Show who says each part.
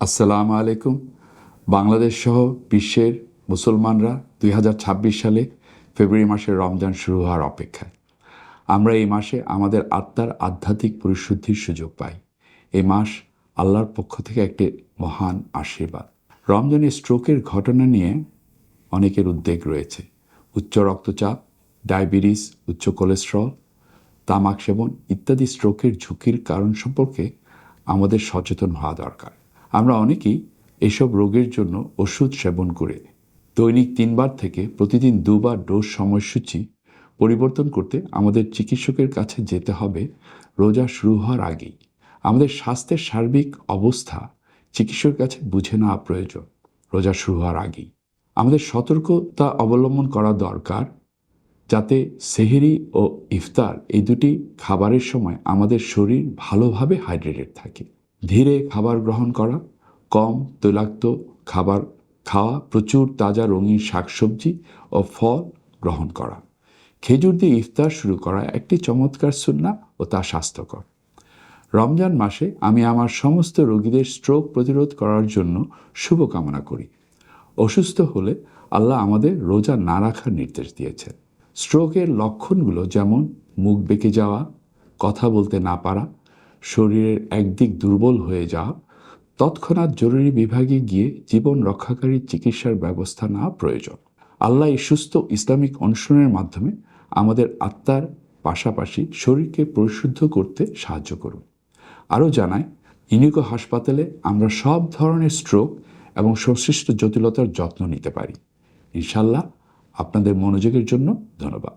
Speaker 1: আসসালামু আলাইকুম। বাংলাদেশ সহ বিশ্বের মুসলমানরা 2026 সালে ফেব্রুয়ারি মাসে রমজান শুরু হওয়ার অপেক্ষায়। আমরা এই মাসে আমাদের আত্মার আধ্যাত্মিক পরিশুদ্ধির সুযোগ পাই। এই মাস আল্লাহর পক্ষ থেকে একটি মহান আশীর্বাদ। রমজানে স্ট্রোকের ঘটনা নিয়ে অনেকের উদ্বেগ রয়েছে। উচ্চ রক্তচাপ, ডায়াবেটিস, উচ্চ কোলেস্টেরল, তামাক সেবন ইত্যাদি স্ট্রোকের ঝুঁকির কারণ সম্পর্কে আমাদের সচেতন হওয়া দরকার। আমরা অনেকেই এসব রোগের জন্য ওষুধ সেবন করে দৈনিক 3 বার থেকে প্রতিদিন 2 বার ডোজ সময়সূচি পরিবর্তন করতে আমাদের চিকিৎসকের কাছে যেতে হবে রোজা শুরু হওয়ার আগেই। আমাদের স্বাস্থ্যের সার্বিক অবস্থা চিকিৎসকের কাছে বুঝে নেওয়া প্রয়োজন রোজা শুরু হওয়ার আগেই। আমাদের সতর্কতা অবলম্বন করা দরকার যাতে সেহরি ও ইফতার এই দুটি খাবারের সময় আমাদের শরীর ভালোভাবে হাইড্রেটেড থাকে। ধীরে খাবার গ্রহণ করা, কম তৈলাক্ত খাবার খাওয়া, প্রচুর তাজা রঙিন শাকসবজি ও ফল গ্রহণ করা। খেজুর দিয়ে ইফতার শুরু করা একটি চমৎকার সুন্নাহ ও তা স্বাস্থ্যকর। রমজান মাসে আমি আমার সমস্ত রোগীদের স্ট্রোক প্রতিরোধ করার জন্য শুভকামনা করি। অসুস্থ হলে আল্লাহ আমাদের রোজা না রাখার নির্দেশ দিয়েছেন। স্ট্রোকের লক্ষণগুলো যেমন মুখ বেঁকে যাওয়া, কথা বলতে না পারা, শরীরের একদিক দুর্বল হয়ে যাওয়া, তৎক্ষণাৎ জরুরি বিভাগে গিয়ে জীবন রক্ষাকারী চিকিৎসার ব্যবস্থা নেওয়া প্রয়োজন। আল্লাহ এই সুস্থ ইসলামিক অনুশীলনের মাধ্যমে আমাদের আত্মার পাশাপাশি শরীরকে পরিশুদ্ধ করতে সাহায্য করুন। আরও জানায়, ইউনিকো হাসপাতালে আমরা সব ধরনের স্ট্রোক এবং সংশ্লিষ্ট জটিলতার যত্ন নিতে পারি। ইনশাআল্লাহ। আপনাদের মনোযোগের জন্য ধন্যবাদ।